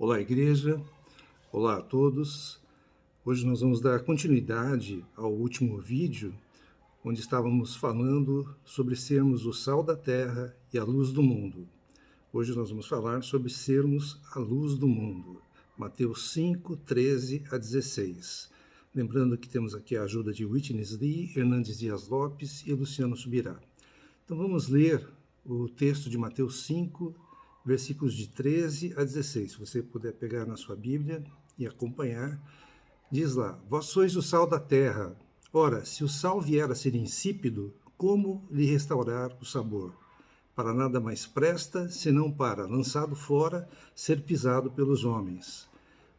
Olá, igreja. Olá a todos. Hoje nós vamos dar continuidade ao último vídeo, onde estávamos falando sobre sermos o sal da terra e a luz do mundo. Hoje nós vamos falar sobre sermos a luz do mundo. Mateus 5, 13 a 16. Lembrando que temos aqui a ajuda de Whitney Lee, Hernandes Dias Lopes e Luciano Subirá. Então vamos ler o texto de Mateus 5, versículos de 13 a 16. Se você puder pegar na sua Bíblia e acompanhar, diz lá: Vós sois o sal da terra. Ora, se o sal vier a ser insípido, como lhe restaurar o sabor? Para nada mais presta, senão para, lançado fora, ser pisado pelos homens.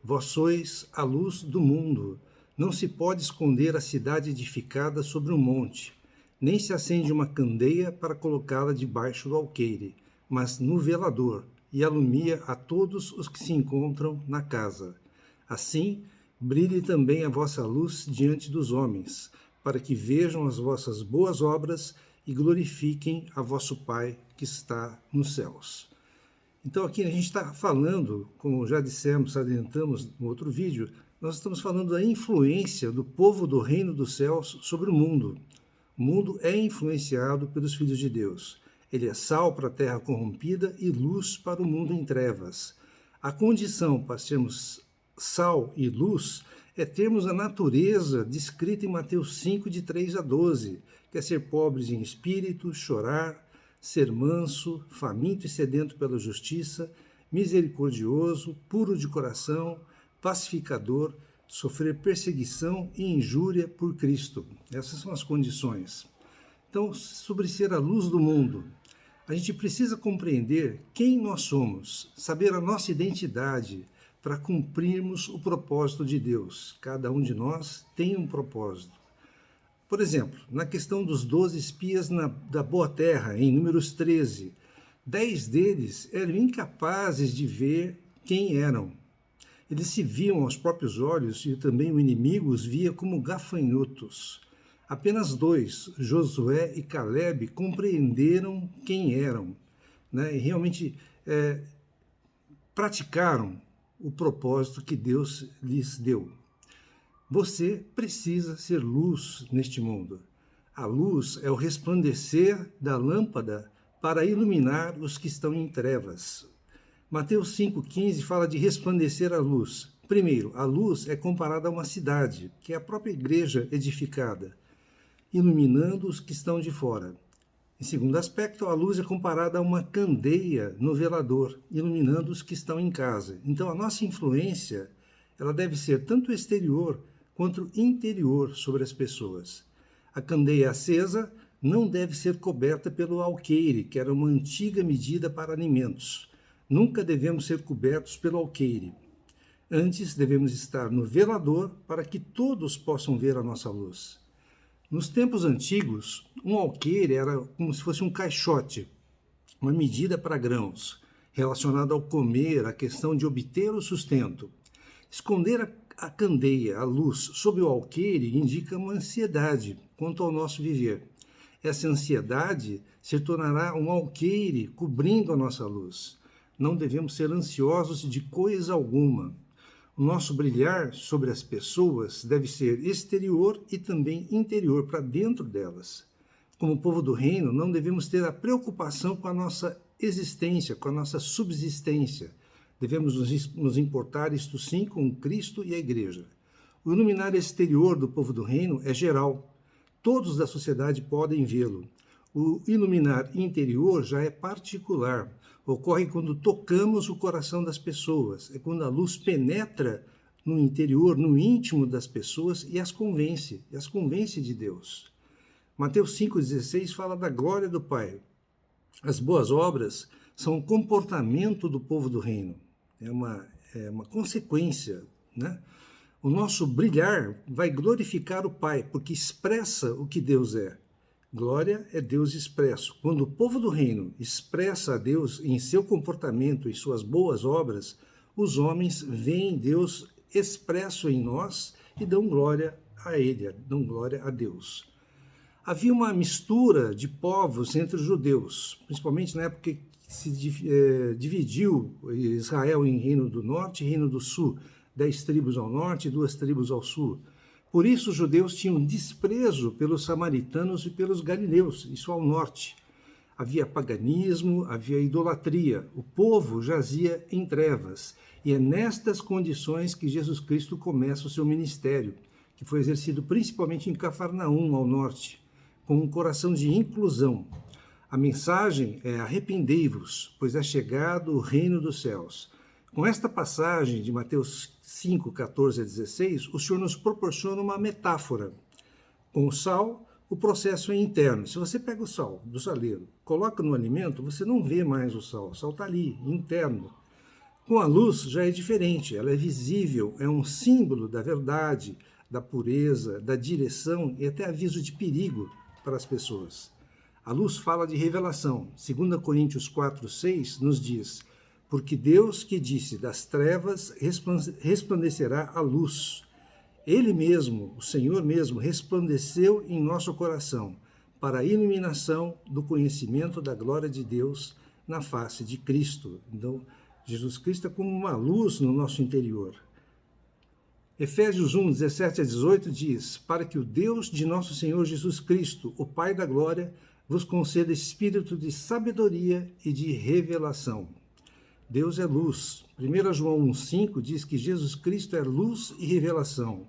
Vós sois a luz do mundo. Não se pode esconder a cidade edificada sobre um monte, nem se acende uma candeia para colocá-la debaixo do alqueire, mas no velador, e alumia a todos os que se encontram na casa. Assim, brilhe também a vossa luz diante dos homens, para que vejam as vossas boas obras e glorifiquem a vosso Pai que está nos céus. Então aqui a gente está falando, como já dissemos, adiantamos no outro vídeo, nós estamos falando da influência do povo do reino dos céus sobre o mundo. O mundo é influenciado pelos filhos de Deus. Ele é sal para a terra corrompida e luz para o mundo em trevas. A condição para sermos sal e luz é termos a natureza descrita em Mateus 5, de 3 a 12, que é ser pobres em espírito, chorar, ser manso, faminto e sedento pela justiça, misericordioso, puro de coração, pacificador, sofrer perseguição e injúria por Cristo. Essas são as condições. Então, sobre ser a luz do mundo, a gente precisa compreender quem nós somos, saber a nossa identidade para cumprirmos o propósito de Deus. Cada um de nós tem um propósito. Por exemplo, na questão dos 12 espias da Boa Terra, em Números 13, 10 deles eram incapazes de ver quem eram. Eles se viam aos próprios olhos e também o inimigo os via como gafanhotos. Apenas 2, Josué e Caleb, compreenderam quem eram, né? E realmente praticaram o propósito que Deus lhes deu. Você precisa ser luz neste mundo. A luz é o resplandecer da lâmpada para iluminar os que estão em trevas. Mateus 5,15 fala de resplandecer a luz. Primeiro, a luz é comparada a uma cidade, que é a própria igreja edificada, iluminando os que estão de fora. Em segundo aspecto, a luz é comparada a uma candeia no velador, iluminando os que estão em casa. Então, a nossa influência, ela deve ser tanto exterior quanto interior sobre as pessoas. A candeia acesa não deve ser coberta pelo alqueire, que era uma antiga medida para alimentos. Nunca devemos ser cobertos pelo alqueire. Antes, devemos estar no velador para que todos possam ver a nossa luz. Nos tempos antigos, um alqueire era como se fosse um caixote, uma medida para grãos, relacionada ao comer, à questão de obter o sustento. Esconder a candeia, a luz, sob o alqueire indica uma ansiedade quanto ao nosso viver. Essa ansiedade se tornará um alqueire cobrindo a nossa luz. Não devemos ser ansiosos de coisa alguma. O nosso brilhar sobre as pessoas deve ser exterior e também interior, para dentro delas. Como povo do reino, não devemos ter a preocupação com a nossa existência, com a nossa subsistência. Devemos nos importar, isto sim, com Cristo e a igreja. O iluminar exterior do povo do reino é geral. Todos da sociedade podem vê-lo. O iluminar interior já é particular. Ocorre quando tocamos o coração das pessoas. É quando a luz penetra no interior, no íntimo das pessoas e as convence de Deus. Mateus 5,16 fala da glória do Pai. As boas obras são o comportamento do povo do reino. É uma consequência, né? O nosso brilhar vai glorificar o Pai, porque expressa o que Deus é. Glória é Deus expresso. Quando o povo do reino expressa a Deus em seu comportamento e suas boas obras, os homens veem Deus expresso em nós e dão glória a Ele, dão glória a Deus. Havia uma mistura de povos entre os judeus, principalmente na época dividiu Israel em reino do norte e reino do sul, 10 tribos ao norte e 2 tribos ao sul. Por isso os judeus tinham desprezo pelos samaritanos e pelos galileus, isso ao norte. Havia paganismo, havia idolatria, o povo jazia em trevas. E é nestas condições que Jesus Cristo começa o seu ministério, que foi exercido principalmente em Cafarnaum, ao norte, com um coração de inclusão. A mensagem é: arrependei-vos, pois é chegado o reino dos céus. Com esta passagem de Mateus 5, 14 a 16, o Senhor nos proporciona uma metáfora. Com o sal, o processo é interno. Se você pega o sal do saleiro, coloca no alimento, você não vê mais o sal está ali, interno. Com a luz já é diferente, ela é visível, é um símbolo da verdade, da pureza, da direção e até aviso de perigo para as pessoas. A luz fala de revelação. 2 Coríntios 4, 6 nos diz: porque Deus que disse das trevas resplandecerá a luz. Ele mesmo, o Senhor mesmo, resplandeceu em nosso coração para a iluminação do conhecimento da glória de Deus na face de Cristo. Então, Jesus Cristo é como uma luz no nosso interior. Efésios 1, 17 a 18 diz: para que o Deus de nosso Senhor Jesus Cristo, o Pai da glória, vos conceda espírito de sabedoria e de revelação. Deus é luz. 1 João 1,5 diz que Jesus Cristo é luz e revelação.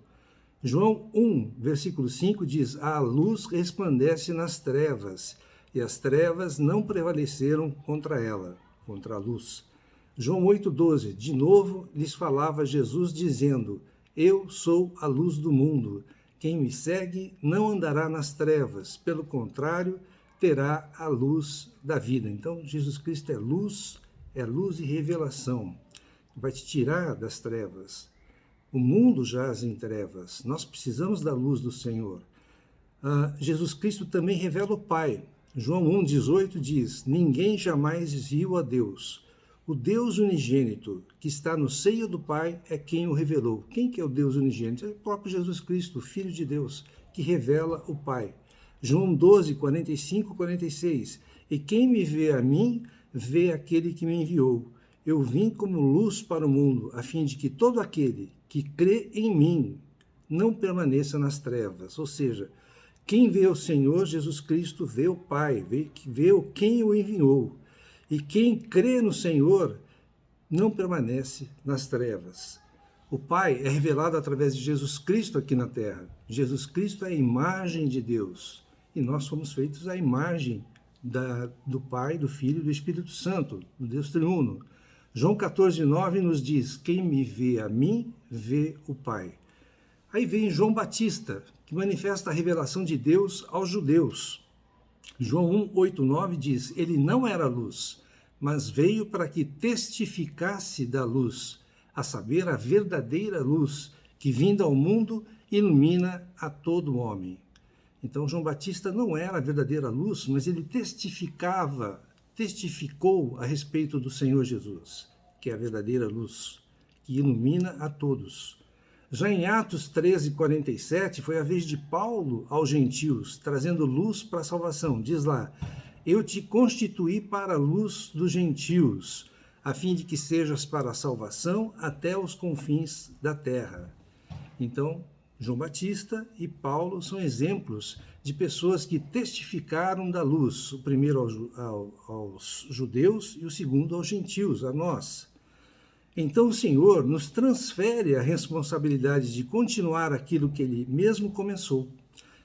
João 1, versículo 5 diz: a luz resplandece nas trevas, e as trevas não prevaleceram contra ela, contra a luz. João 8,12, de novo lhes falava Jesus dizendo: eu sou a luz do mundo. Quem me segue não andará nas trevas, pelo contrário, terá a luz da vida. Então, Jesus Cristo é luz e revelação. Vai te tirar das trevas. O mundo jaz em trevas. Nós precisamos da luz do Senhor. Jesus Cristo também revela o Pai. João 1,18 diz: ninguém jamais viu a Deus. O Deus unigênito, que está no seio do Pai, é quem o revelou. Quem que é o Deus unigênito? É o próprio Jesus Cristo, o Filho de Deus, que revela o Pai. João 12, 45, 46. E quem me vê a mim, vê aquele que me enviou. Eu vim como luz para o mundo, a fim de que todo aquele que crê em mim não permaneça nas trevas. Ou seja, quem vê o Senhor Jesus Cristo vê o Pai, vê quem o enviou. E quem crê no Senhor não permanece nas trevas. O Pai é revelado através de Jesus Cristo aqui na terra. Jesus Cristo é a imagem de Deus. E nós fomos feitos à imagem do Pai, do Filho e do Espírito Santo, do Deus triuno. João 14, 9 nos diz: quem me vê a mim, vê o Pai. Aí vem João Batista, que manifesta a revelação de Deus aos judeus. João 1, 8, 9 diz: ele não era luz, mas veio para que testificasse da luz, a saber, a verdadeira luz, que vinda ao mundo ilumina a todo homem. Então, João Batista não era a verdadeira luz, mas ele testificou a respeito do Senhor Jesus, que é a verdadeira luz, que ilumina a todos. Já em Atos 13, 47, foi a vez de Paulo aos gentios, trazendo luz para a salvação. Diz lá: eu te constituí para a luz dos gentios, a fim de que sejas para a salvação até os confins da terra. Então, João Batista e Paulo são exemplos de pessoas que testificaram da luz, o primeiro aos judeus e o segundo aos gentios, a nós. Então o Senhor nos transfere a responsabilidade de continuar aquilo que Ele mesmo começou.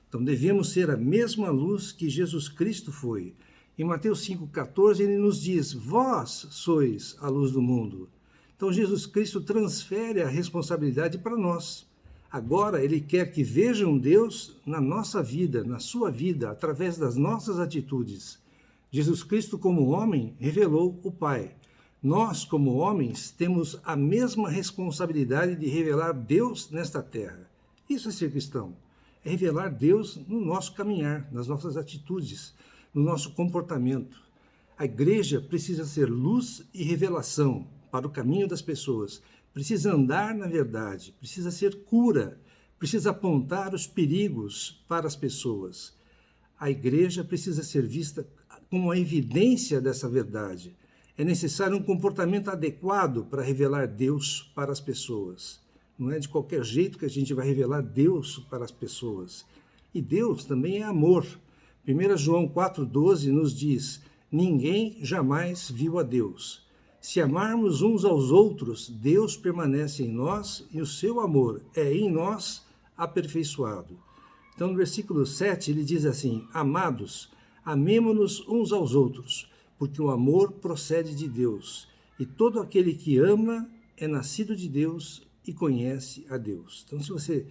Então devemos ser a mesma luz que Jesus Cristo foi. Em Mateus 5,14 Ele nos diz: vós sois a luz do mundo. Então Jesus Cristo transfere a responsabilidade para nós. Agora Ele quer que vejam Deus na nossa vida, na sua vida, através das nossas atitudes. Jesus Cristo, como homem, revelou o Pai. Nós, como homens, temos a mesma responsabilidade de revelar Deus nesta terra. Isso é ser cristão. É revelar Deus no nosso caminhar, nas nossas atitudes, no nosso comportamento. A igreja precisa ser luz e revelação para o caminho das pessoas. Precisa andar na verdade, precisa ser cura, precisa apontar os perigos para as pessoas. A igreja precisa ser vista como a evidência dessa verdade. É necessário um comportamento adequado para revelar Deus para as pessoas. Não é de qualquer jeito que a gente vai revelar Deus para as pessoas. E Deus também é amor. 1 João 4,12 nos diz: ninguém jamais viu a Deus. Se amarmos uns aos outros, Deus permanece em nós e o seu amor é em nós aperfeiçoado. Então, no versículo 7, ele diz assim: amados, amemo-nos uns aos outros, porque o amor procede de Deus, e todo aquele que ama é nascido de Deus e conhece a Deus. Então, se você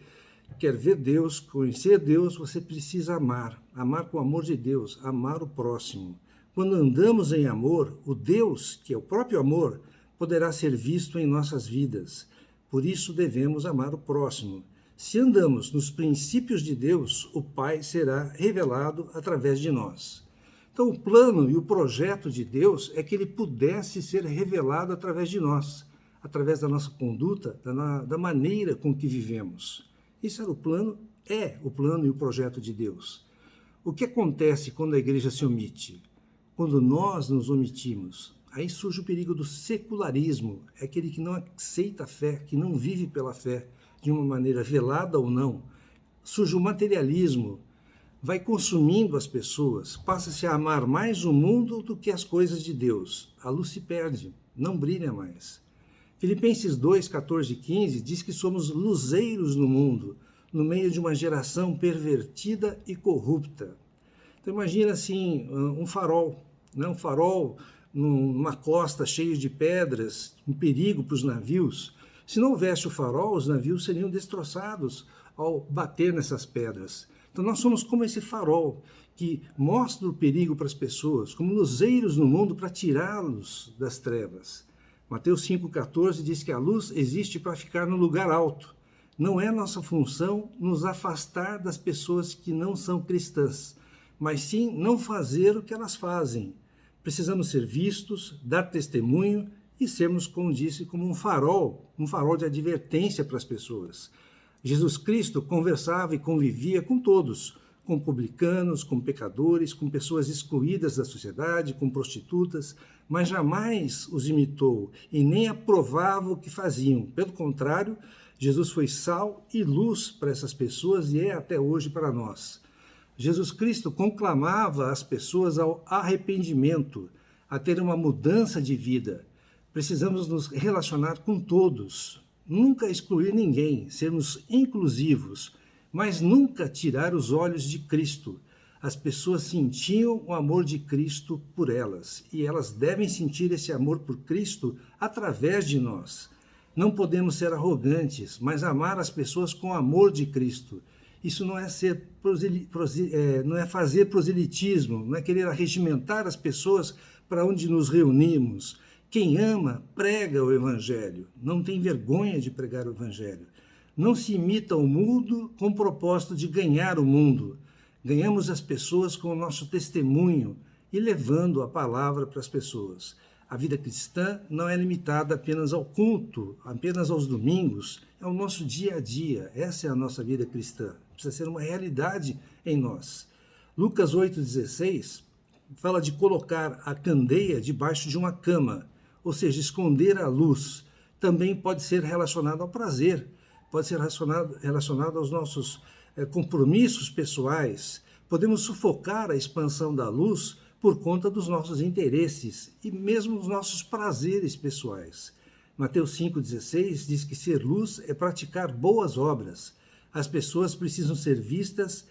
quer ver Deus, conhecer Deus, você precisa amar com o amor de Deus, amar o próximo. Quando andamos em amor, o Deus, que é o próprio amor, poderá ser visto em nossas vidas. Por isso devemos amar o próximo. Se andamos nos princípios de Deus, o Pai será revelado através de nós. Então, o plano e o projeto de Deus é que ele pudesse ser revelado através de nós, através da nossa conduta, da maneira com que vivemos. Isso era o plano, é o plano e o projeto de Deus. O que acontece quando a igreja se omite? Quando nós nos omitimos, aí surge o perigo do secularismo, é aquele que não aceita a fé, que não vive pela fé, de uma maneira velada ou não. Surge o materialismo, vai consumindo as pessoas, passa-se a amar mais o mundo do que as coisas de Deus. A luz se perde, não brilha mais. Filipenses 2, 14 e 15 diz que somos luzeiros no mundo, no meio de uma geração pervertida e corrupta. Então imagina assim, um farol, né? Um farol numa costa cheia de pedras, um perigo para os navios. Se não houvesse o farol, os navios seriam destroçados ao bater nessas pedras. Então nós somos como esse farol que mostra o perigo para as pessoas, como luzeiros no mundo para tirá-los das trevas. Mateus 5,14 diz que a luz existe para ficar no lugar alto. Não é nossa função nos afastar das pessoas que não são cristãs, mas sim não fazer o que elas fazem. Precisamos ser vistos, dar testemunho e sermos, como disse, como um farol de advertência para as pessoas. Jesus Cristo conversava e convivia com todos, com publicanos, com pecadores, com pessoas excluídas da sociedade, com prostitutas, mas jamais os imitou e nem aprovava o que faziam. Pelo contrário, Jesus foi sal e luz para essas pessoas e é até hoje para nós. Jesus Cristo conclamava as pessoas ao arrependimento, a ter uma mudança de vida. Precisamos nos relacionar com todos, nunca excluir ninguém, sermos inclusivos, mas nunca tirar os olhos de Cristo. As pessoas sentiam o amor de Cristo por elas, e elas devem sentir esse amor por Cristo através de nós. Não podemos ser arrogantes, mas amar as pessoas com o amor de Cristo. Isso não é não é fazer proselitismo, não é querer arregimentar as pessoas para onde nos reunimos. Quem ama, prega o Evangelho, não tem vergonha de pregar o Evangelho. Não se imita o mundo com o propósito de ganhar o mundo. Ganhamos as pessoas com o nosso testemunho e levando a palavra para as pessoas. A vida cristã não é limitada apenas ao culto, apenas aos domingos, é o nosso dia a dia. Essa é a nossa vida cristã. Precisa ser uma realidade em nós. Lucas 8,16 fala de colocar a candeia debaixo de uma cama, ou seja, esconder a luz. Também pode ser relacionado ao prazer, pode ser relacionado aos nossos compromissos pessoais. Podemos sufocar a expansão da luz por conta dos nossos interesses e mesmo os nossos prazeres pessoais. Mateus 5,16 diz que ser luz é praticar boas obras. As pessoas precisam ser vistas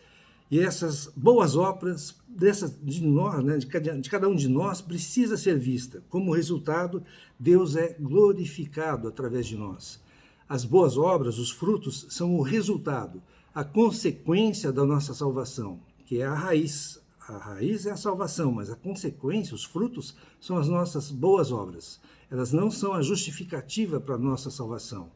e essas boas obras de cada um de nós precisa ser vista. Como resultado, Deus é glorificado através de nós. As boas obras, os frutos, são o resultado, a consequência da nossa salvação, que é a raiz. A raiz é a salvação, mas a consequência, os frutos, são as nossas boas obras. Elas não são a justificativa para a nossa salvação.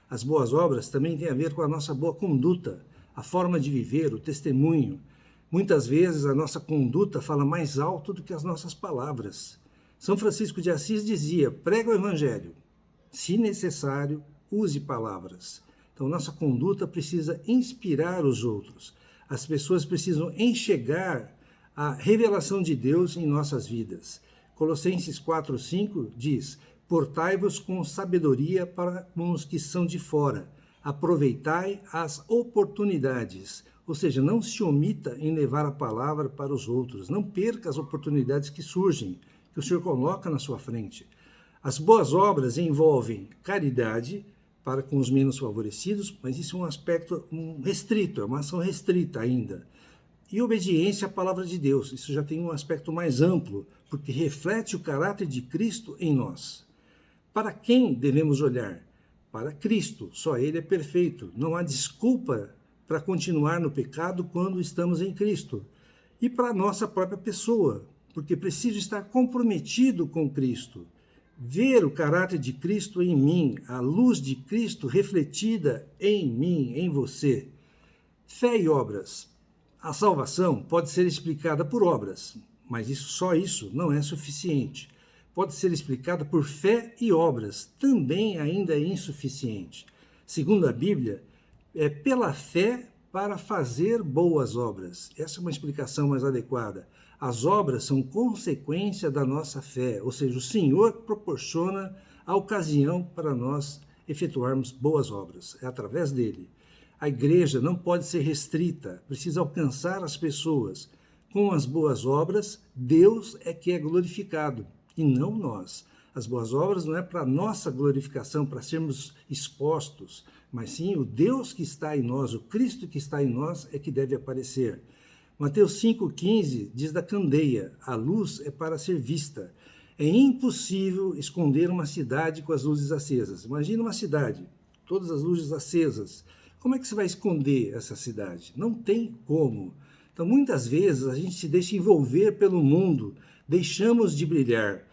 As boas obras também têm a ver com a nossa boa conduta, a forma de viver, o testemunho. Muitas vezes a nossa conduta fala mais alto do que as nossas palavras. São Francisco de Assis dizia: prega o Evangelho. Se necessário, use palavras. Então, nossa conduta precisa inspirar os outros. As pessoas precisam enxergar a revelação de Deus em nossas vidas. Colossenses 4:5 diz: portai-vos com sabedoria para com os que são de fora, aproveitai as oportunidades. Ou seja, não se omita em levar a palavra para os outros, não perca as oportunidades que surgem, que o Senhor coloca na sua frente. As boas obras envolvem caridade para com os menos favorecidos, mas isso é um aspecto restrito, é uma ação restrita ainda. E obediência à palavra de Deus, isso já tem um aspecto mais amplo, porque reflete o caráter de Cristo em nós. Para quem devemos olhar? Para Cristo, só Ele é perfeito, não há desculpa para continuar no pecado quando estamos em Cristo. E para a nossa própria pessoa, porque preciso estar comprometido com Cristo, ver o caráter de Cristo em mim, a luz de Cristo refletida em mim, em você. Fé e obras. A salvação pode ser explicada por obras, mas só isso não é suficiente. Pode ser explicada por fé e obras, também ainda é insuficiente. Segundo a Bíblia, é pela fé para fazer boas obras. Essa é uma explicação mais adequada. As obras são consequência da nossa fé, ou seja, o Senhor proporciona a ocasião para nós efetuarmos boas obras. É através dele. A igreja não pode ser restrita, precisa alcançar as pessoas. Com as boas obras, Deus é que é glorificado, e não nós. As boas obras não é para nossa glorificação, para sermos expostos, mas sim o Deus que está em nós, o Cristo que está em nós é que deve aparecer. Mateus 5,15 diz da candeia: a luz é para ser vista. É impossível esconder uma cidade com as luzes acesas. Imagina uma cidade, todas as luzes acesas. Como é que você vai esconder essa cidade? Não tem como. Então, muitas vezes, a gente se deixa envolver pelo mundo, deixamos de brilhar.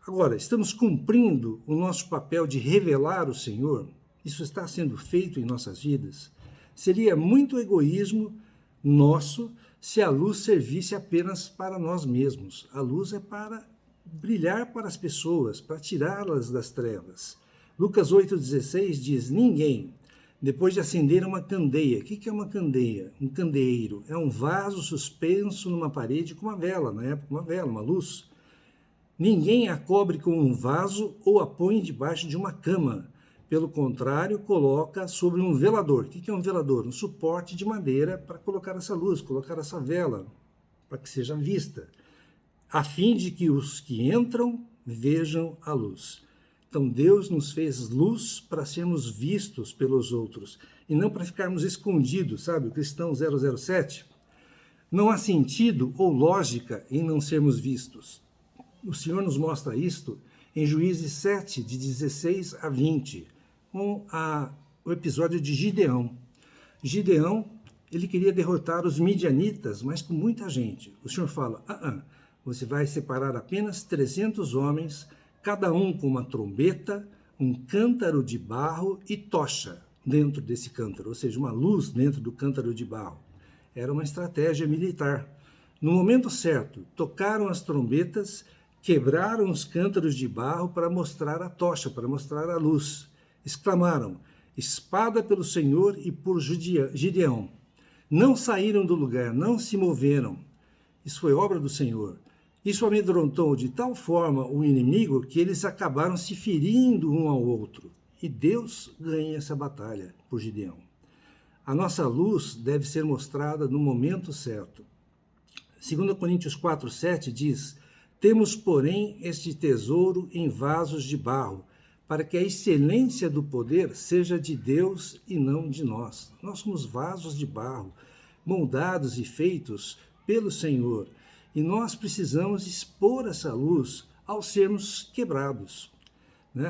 Agora, estamos cumprindo o nosso papel de revelar o Senhor? Isso está sendo feito em nossas vidas? Seria muito egoísmo nosso se a luz servisse apenas para nós mesmos. A luz é para brilhar para as pessoas, para tirá-las das trevas. Lucas 8,16 diz: ninguém, depois de acender uma candeia. O que é uma candeia? Um candeeiro. É um vaso suspenso numa parede com uma vela, na época uma vela, uma luz. Ninguém a cobre com um vaso ou a põe debaixo de uma cama. Pelo contrário, coloca sobre um velador. O que é um velador? Um suporte de madeira para colocar essa luz, colocar essa vela, para que seja vista, a fim de que os que entram vejam a luz. Então, Deus nos fez luz para sermos vistos pelos outros e não para ficarmos escondidos, sabe? O cristão 007. Não há sentido ou lógica em não sermos vistos. O Senhor nos mostra isto em Juízes 7, de 16 a 20, com o episódio de Gideão. Gideão, ele queria derrotar os midianitas, mas com muita gente. O Senhor fala: você vai separar apenas 300 homens, cada um com uma trombeta, um cântaro de barro e tocha dentro desse cântaro, ou seja, uma luz dentro do cântaro de barro. Era uma estratégia militar. No momento certo, tocaram as trombetas, quebraram os cântaros de barro para mostrar a tocha, para mostrar a luz. Exclamaram: espada pelo Senhor e por Gideão. Não saíram do lugar, não se moveram. Isso foi obra do Senhor. Isso amedrontou de tal forma o inimigo que eles acabaram se ferindo um ao outro. E Deus ganha essa batalha por Gideão. A nossa luz deve ser mostrada no momento certo. 2 Coríntios 4,7 diz: temos, porém, este tesouro em vasos de barro, para que a excelência do poder seja de Deus e não de nós. Nós somos vasos de barro, moldados e feitos pelo Senhor. E nós precisamos expor essa luz ao sermos quebrados.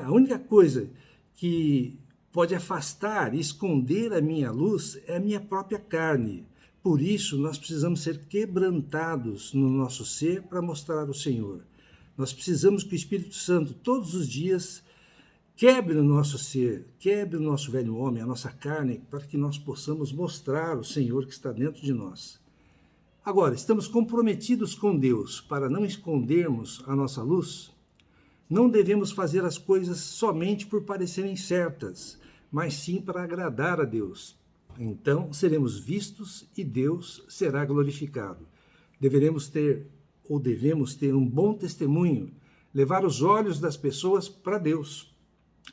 A única coisa que pode afastar e esconder a minha luz é a minha própria carne. Por isso, nós precisamos ser quebrantados no nosso ser para mostrar o Senhor. Nós precisamos que o Espírito Santo, todos os dias, quebre o nosso ser, quebre o nosso velho homem, a nossa carne, para que nós possamos mostrar o Senhor que está dentro de nós. Agora, estamos comprometidos com Deus para não escondermos a nossa luz? Não devemos fazer as coisas somente por parecerem certas, mas sim para agradar a Deus. Então seremos vistos e Deus será glorificado. Deveremos ter ou devemos ter um bom testemunho, levar os olhos das pessoas para Deus.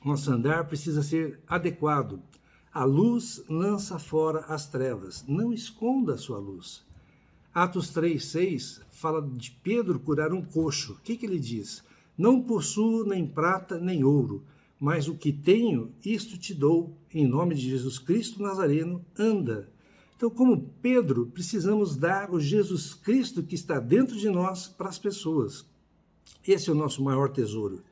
Nosso andar precisa ser adequado. A luz lança fora as trevas, não esconda a sua luz. Atos 3,6 fala de Pedro curar um coxo. O que ele diz? Não possuo nem prata nem ouro, mas o que tenho, isto te dou. Em nome de Jesus Cristo Nazareno, anda. Então, como Pedro, precisamos dar o Jesus Cristo que está dentro de nós para as pessoas. Esse é o nosso maior tesouro.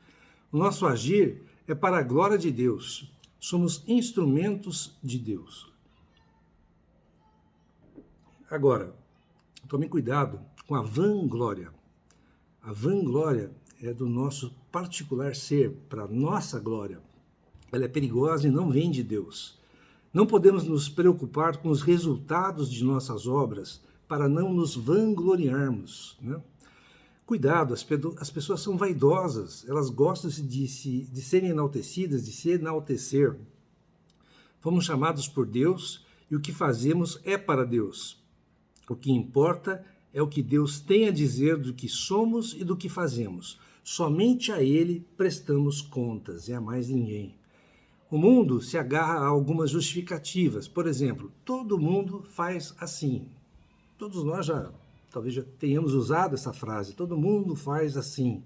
O nosso agir é para a glória de Deus. Somos instrumentos de Deus. Agora, tome cuidado com a vanglória. A vanglória é do nosso particular ser, para a nossa glória. Ela é perigosa e não vem de Deus. Não podemos nos preocupar com os resultados de nossas obras para não nos vangloriarmos, né? Cuidado, as pessoas são vaidosas, elas gostam de serem enaltecidas, de se enaltecer. Fomos chamados por Deus e o que fazemos é para Deus. O que importa é o que Deus tem a dizer do que somos e do que fazemos. Somente a Ele prestamos contas e a mais ninguém. O mundo se agarra a algumas justificativas. Por exemplo, todo mundo faz assim. Todos nós talvez já tenhamos usado essa frase. Todo mundo faz assim.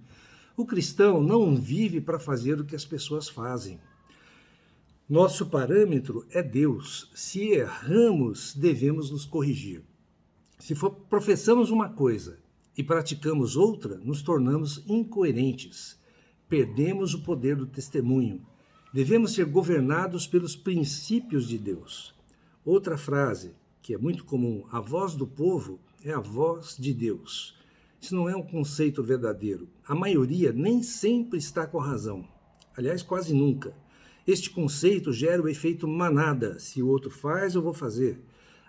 O cristão não vive para fazer o que as pessoas fazem. Nosso parâmetro é Deus. Se erramos, devemos nos corrigir. Se professamos uma coisa e praticamos outra, nos tornamos incoerentes. Perdemos o poder do testemunho. Devemos ser governados pelos princípios de Deus. Outra frase, que é muito comum, a voz do povo é a voz de Deus. Isso não é um conceito verdadeiro. A maioria nem sempre está com a razão. Aliás, quase nunca. Este conceito gera o efeito manada. Se o outro faz, eu vou fazer.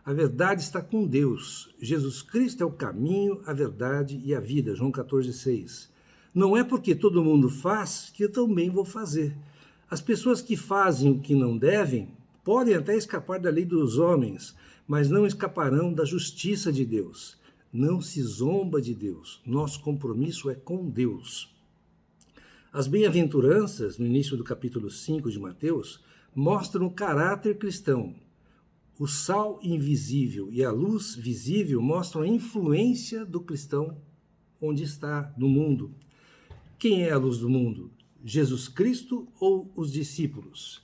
A verdade está com Deus. Jesus Cristo é o caminho, a verdade e a vida. João 14,6. Não é porque todo mundo faz que eu também vou fazer. As pessoas que fazem o que não devem podem até escapar da lei dos homens, mas não escaparão da justiça de Deus. Não se zomba de Deus. Nosso compromisso é com Deus. As bem-aventuranças, no início do capítulo 5 de Mateus, mostram o caráter cristão. O sal invisível e a luz visível mostram a influência do cristão onde está no mundo. Quem é a luz do mundo? Jesus Cristo ou os discípulos?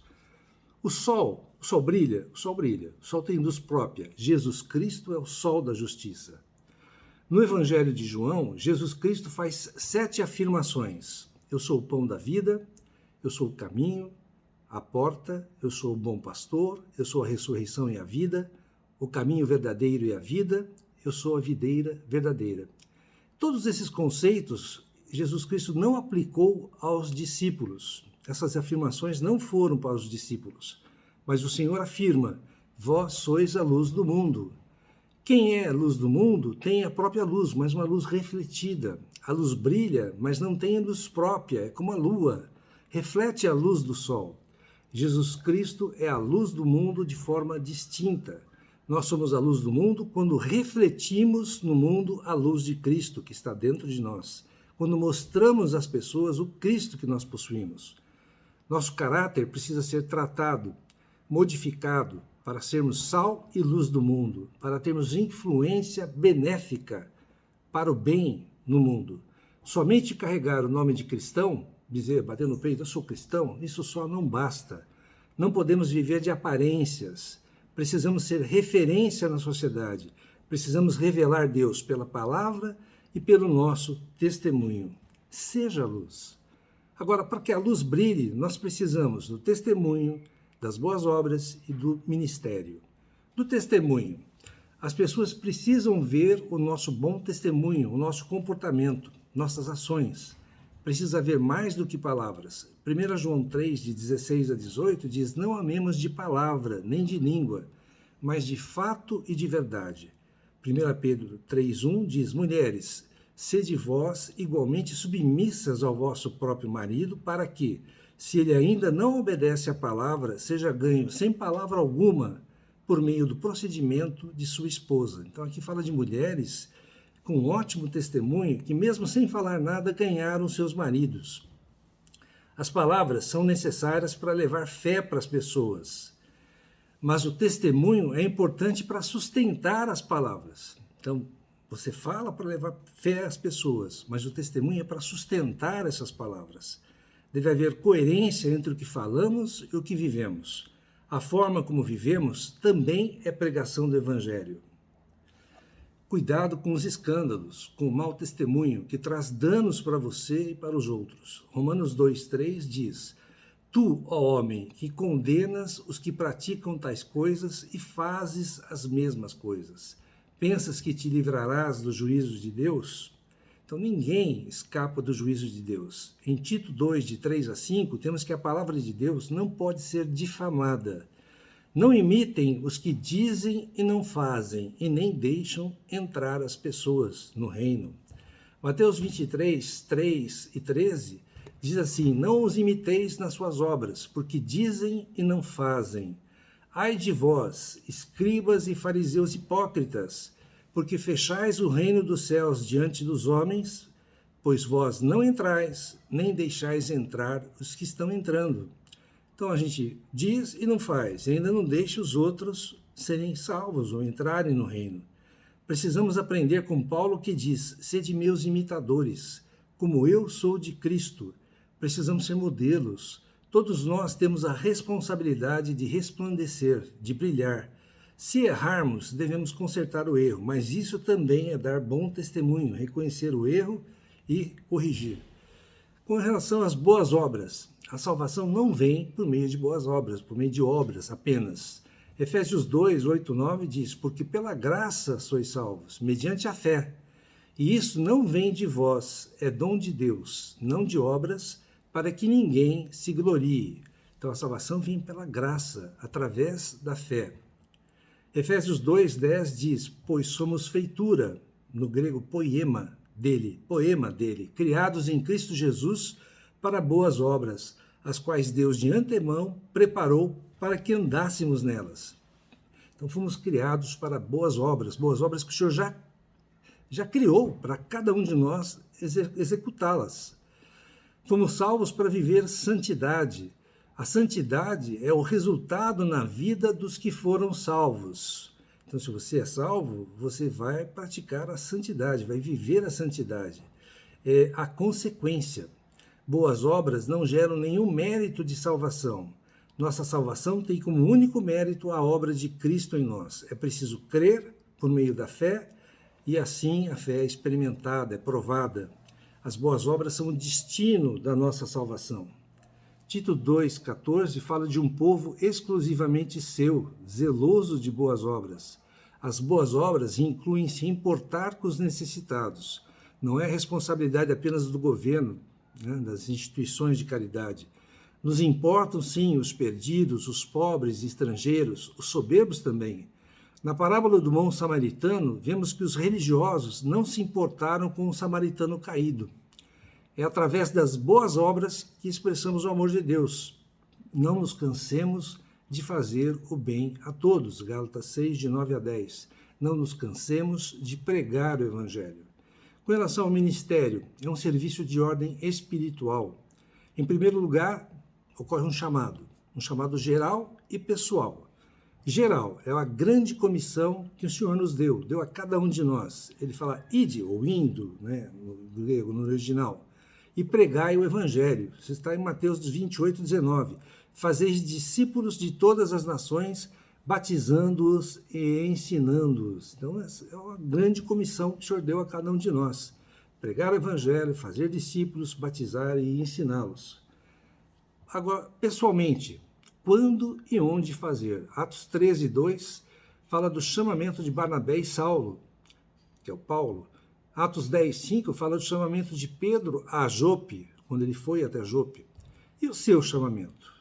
O sol brilha, o sol tem luz própria. Jesus Cristo é o sol da justiça. No Evangelho de João, Jesus Cristo faz 7 afirmações. Eu sou o pão da vida, eu sou o caminho, a porta, eu sou o bom pastor, eu sou a ressurreição e a vida, o caminho verdadeiro e a vida, eu sou a videira verdadeira. Todos esses conceitos Jesus Cristo não aplicou aos discípulos. Essas afirmações não foram para os discípulos. Mas o Senhor afirma, vós sois a luz do mundo. Quem é a luz do mundo tem a própria luz, mas uma luz refletida. A luz brilha, mas não tem luz própria, é como a lua. Reflete a luz do sol. Jesus Cristo é a luz do mundo de forma distinta. Nós somos a luz do mundo quando refletimos no mundo a luz de Cristo que está dentro de nós. Quando mostramos às pessoas o Cristo que nós possuímos. Nosso caráter precisa ser tratado, modificado, para sermos sal e luz do mundo, para termos influência benéfica para o bem no mundo. Somente carregar o nome de cristão, dizer, bater no peito, eu sou cristão, isso só não basta. Não podemos viver de aparências. Precisamos ser referência na sociedade. Precisamos revelar Deus pela palavra e pelo nosso testemunho. Seja a luz. Agora, para que a luz brilhe, nós precisamos do testemunho, das boas obras e do ministério. Do testemunho. As pessoas precisam ver o nosso bom testemunho, o nosso comportamento, nossas ações. Precisa haver mais do que palavras. 1 João 3, de 16 a 18, diz, não amemos de palavra, nem de língua, mas de fato e de verdade. 1 Pedro 3,1 diz, mulheres, sede vós igualmente submissas ao vosso próprio marido, para que, se ele ainda não obedece à palavra, seja ganho sem palavra alguma, por meio do procedimento de sua esposa. Então aqui fala de mulheres com ótimo testemunho que, mesmo sem falar nada, ganharam seus maridos. As palavras são necessárias para levar fé para as pessoas, mas o testemunho é importante para sustentar as palavras. Então, você fala para levar fé às pessoas, mas o testemunho é para sustentar essas palavras. Deve haver coerência entre o que falamos e o que vivemos. A forma como vivemos também é pregação do Evangelho. Cuidado com os escândalos, com o mau testemunho, que traz danos para você e para os outros. Romanos 2,3 diz: Tu, ó homem, que condenas os que praticam tais coisas e fazes as mesmas coisas, pensas que te livrarás do juízo de Deus? Então ninguém escapa do juízo de Deus. Em Tito 2, de 3 a 5, temos que a palavra de Deus não pode ser difamada. Não imitem os que dizem e não fazem, e nem deixam entrar as pessoas no reino. Mateus 23, 3 e 13 diz assim: Não os imiteis nas suas obras, porque dizem e não fazem. Ai de vós, escribas e fariseus hipócritas, porque fechais o reino dos céus diante dos homens, pois vós não entrais, nem deixais entrar os que estão entrando. Então a gente diz e não faz, e ainda não deixa os outros serem salvos ou entrarem no reino. Precisamos aprender com Paulo, que diz: Sede meus imitadores, como eu sou de Cristo. Precisamos ser modelos. Todos nós temos a responsabilidade de resplandecer, de brilhar. Se errarmos, devemos consertar o erro, mas isso também é dar bom testemunho, reconhecer o erro e corrigir. Com relação às boas obras, a salvação não vem por meio de boas obras, por meio de obras apenas. Efésios 2, 8, 9 diz: Porque pela graça sois salvos, mediante a fé. E isso não vem de vós, é dom de Deus, não de obras, para que ninguém se glorie. Então a salvação vem pela graça, através da fé. Efésios 2, 10 diz: Pois somos feitura, no grego poema dele, criados em Cristo Jesus para boas obras, as quais Deus de antemão preparou para que andássemos nelas. Então fomos criados para boas obras que o Senhor já criou para cada um de nós executá-las. Fomos salvos para viver santidade. A santidade é o resultado na vida dos que foram salvos. Então, se você é salvo, você vai praticar a santidade, vai viver a santidade. É a consequência. Boas obras não geram nenhum mérito de salvação. Nossa salvação tem como único mérito a obra de Cristo em nós. É preciso crer por meio da fé, e assim a fé é experimentada, é provada. As boas obras são o destino da nossa salvação. Tito 2,14 fala de um povo exclusivamente seu, zeloso de boas obras. As boas obras incluem se importar com os necessitados. Não é responsabilidade apenas do governo, das instituições de caridade. Nos importam, sim, os perdidos, os pobres, estrangeiros, os soberbos também. Na parábola do bom samaritano, vemos que os religiosos não se importaram com o samaritano caído. É através das boas obras que expressamos o amor de Deus. Não nos cansemos de fazer o bem a todos. Gálatas 6, de 9 a 10. Não nos cansemos de pregar o Evangelho. Com relação ao ministério, é um serviço de ordem espiritual. Em primeiro lugar, ocorre um chamado geral e pessoal. Geral é a grande comissão que o Senhor nos deu a cada um de nós. Ele fala ide, ou indo, no grego, no original. E pregai o Evangelho. Isso está em Mateus 28, 19. Fazeis discípulos de todas as nações, batizando-os e ensinando-os. Então, essa é uma grande comissão que o Senhor deu a cada um de nós. Pregar o Evangelho, fazer discípulos, batizar e ensiná-los. Agora, pessoalmente, quando e onde fazer? Atos 13, 2 fala do chamamento de Barnabé e Saulo, que é o Paulo. Atos 10, 5 fala do chamamento de Pedro a Jope, quando ele foi até Jope. E o seu chamamento?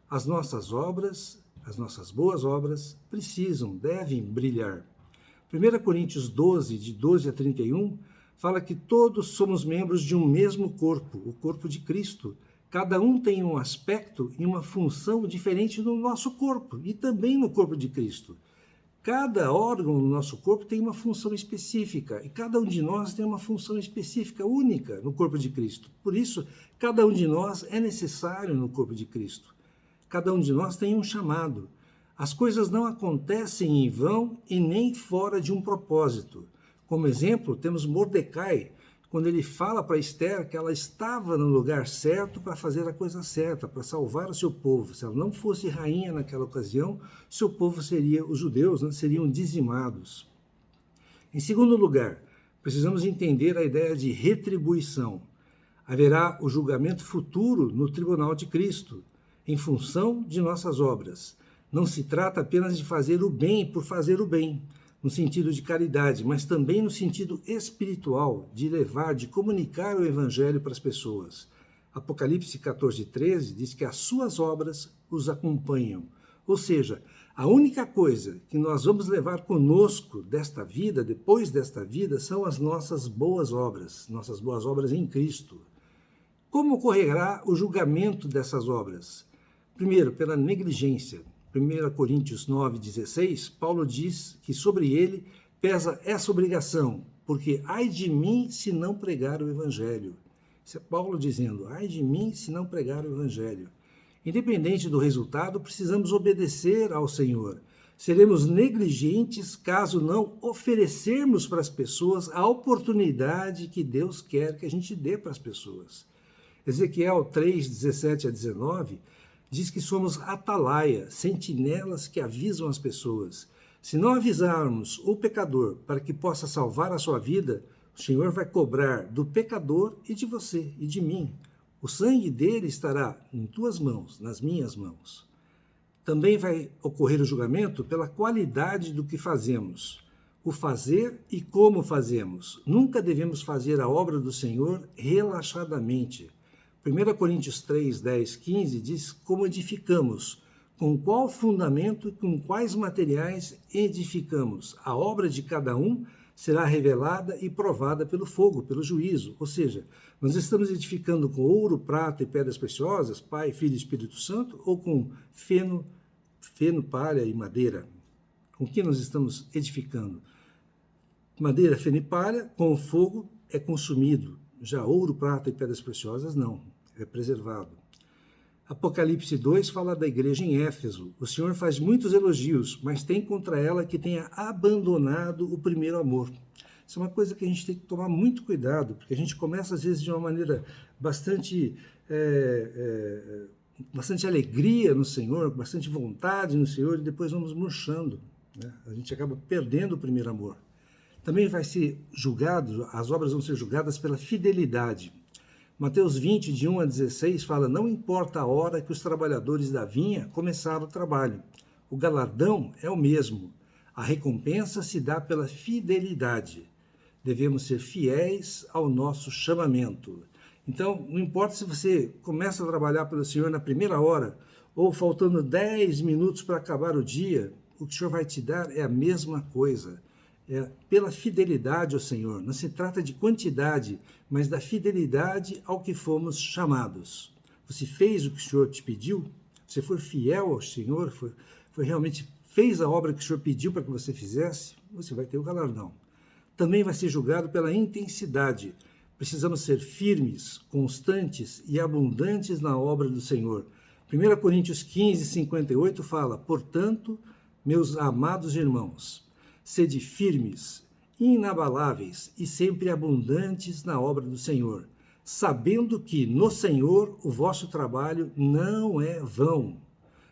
As nossas obras, as nossas boas obras, devem brilhar. 1 Coríntios 12, de 12 a 31, fala que todos somos membros de um mesmo corpo, o corpo de Cristo. Cada um tem um aspecto e uma função diferente no nosso corpo e também no corpo de Cristo. Cada órgão no nosso corpo tem uma função específica e cada um de nós tem uma função específica, única no corpo de Cristo. Por isso, cada um de nós é necessário no corpo de Cristo. Cada um de nós tem um chamado. As coisas não acontecem em vão e nem fora de um propósito. Como exemplo, temos Mordecai, quando ele fala para Esther que ela estava no lugar certo para fazer a coisa certa, para salvar o seu povo. Se ela não fosse rainha naquela ocasião, seu povo seria, os judeus, né, seriam dizimados. Em segundo lugar, precisamos entender a ideia de retribuição. Haverá o julgamento futuro no tribunal de Cristo, em função de nossas obras. Não se trata apenas de fazer o bem por fazer o bem, no sentido de caridade, mas também no sentido espiritual, de levar, de comunicar o evangelho para as pessoas. Apocalipse 14:13 diz que as suas obras os acompanham. Ou seja, a única coisa que nós vamos levar conosco desta vida, depois desta vida, são as nossas boas obras em Cristo. Como ocorrerá o julgamento dessas obras? Primeiro, pela negligência. 1 Coríntios 9:16, Paulo diz que sobre ele pesa essa obrigação, porque ai de mim se não pregar o evangelho. Isso é Paulo dizendo, ai de mim se não pregar o evangelho. Independente do resultado, precisamos obedecer ao Senhor. Seremos negligentes caso não oferecermos para as pessoas a oportunidade que Deus quer que a gente dê para as pessoas. Ezequiel 3:17-19 diz que somos atalaia, sentinelas que avisam as pessoas. Se não avisarmos o pecador para que possa salvar a sua vida, o Senhor vai cobrar do pecador e de você e de mim. O sangue dele estará em tuas mãos, nas minhas mãos. Também vai ocorrer o julgamento pela qualidade do que fazemos. O fazer e como fazemos. Nunca devemos fazer a obra do Senhor relaxadamente. 1 Coríntios 3, 10, 15 diz como edificamos, com qual fundamento e com quais materiais edificamos. A obra de cada um será revelada e provada pelo fogo, pelo juízo. Ou seja, nós estamos edificando com ouro, prata e pedras preciosas, Pai, Filho e Espírito Santo, ou com feno, palha e madeira? Com que nós estamos edificando? Madeira, feno e palha, com o fogo é consumido. Já ouro, prata e pedras preciosas, não. É preservado. Apocalipse 2 fala da igreja em Éfeso. O Senhor faz muitos elogios, mas tem contra ela que tenha abandonado o primeiro amor. Isso é uma coisa que a gente tem que tomar muito cuidado, porque a gente começa às vezes de uma maneira bastante alegria no Senhor, bastante vontade no Senhor, e depois vamos murchando, né? A gente acaba perdendo o primeiro amor. Também vai ser julgado, as obras vão ser julgadas pela fidelidade. Mateus 20, de 1 a 16, fala, não importa a hora que os trabalhadores da vinha começaram o trabalho. O galardão é o mesmo. A recompensa se dá pela fidelidade. Devemos ser fiéis ao nosso chamamento. Então, não importa se você começa a trabalhar pelo Senhor na primeira hora, ou faltando 10 minutos para acabar o dia, o que o Senhor vai te dar é a mesma coisa. É pela fidelidade ao Senhor. Não se trata de quantidade, mas da fidelidade ao que fomos chamados. Você fez o que o Senhor te pediu? Você foi fiel ao Senhor? Foi realmente fez a obra que o Senhor pediu para que você fizesse? Você vai ter o galardão. Também vai ser julgado pela intensidade. Precisamos ser firmes, constantes e abundantes na obra do Senhor. 1 Coríntios 15, 58 fala, portanto, meus amados irmãos, sede firmes, inabaláveis e sempre abundantes na obra do Senhor, sabendo que no Senhor o vosso trabalho não é vão.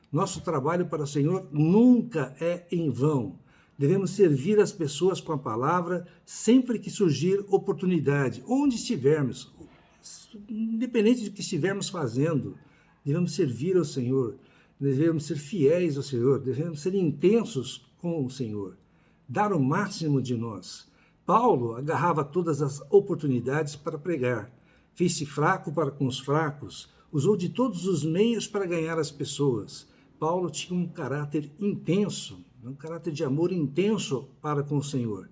Nosso trabalho para o Senhor nunca é em vão. Devemos servir as pessoas com a palavra sempre que surgir oportunidade, onde estivermos, independente do que estivermos fazendo, devemos servir ao Senhor, devemos ser fiéis ao Senhor, devemos ser intensos com o Senhor. Dar o máximo de nós. Paulo agarrava todas as oportunidades para pregar. Fez-se fraco para com os fracos. Usou de todos os meios para ganhar as pessoas. Paulo tinha um caráter intenso, um caráter de amor intenso para com o Senhor.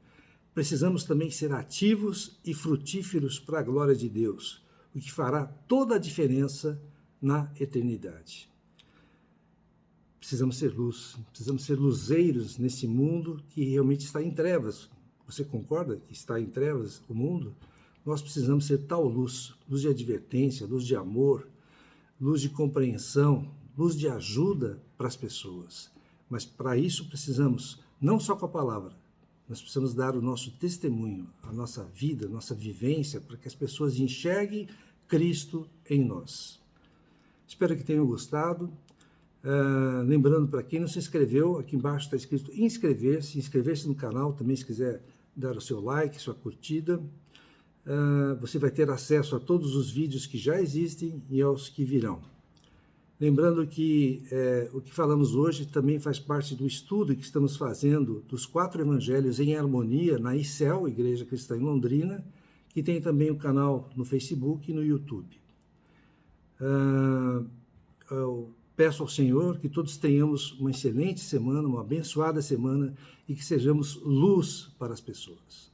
Precisamos também ser ativos e frutíferos para a glória de Deus, o que fará toda a diferença na eternidade. precisamos ser luz, precisamos ser luzeiros nesse mundo que realmente está em trevas. Você concorda que está em trevas o mundo? Nós precisamos ser tal luz, luz de advertência, luz de amor, luz de compreensão, luz de ajuda para as pessoas. Mas para isso precisamos, não só com a palavra, nós precisamos dar o nosso testemunho, a nossa vida, a nossa vivência, para que as pessoas enxerguem Cristo em nós. Espero que tenham gostado. Lembrando, para quem não se inscreveu, aqui embaixo está escrito inscrever-se no canal, também se quiser dar o seu like, sua curtida. Você vai ter acesso a todos os vídeos que já existem e aos que virão. Lembrando que o que falamos hoje também faz parte do estudo que estamos fazendo dos 4 evangelhos em harmonia na ICEL, Igreja Cristã em Londrina, que tem também o canal no Facebook e no YouTube. Eu peço ao Senhor que todos tenhamos uma excelente semana, uma abençoada semana e que sejamos luz para as pessoas.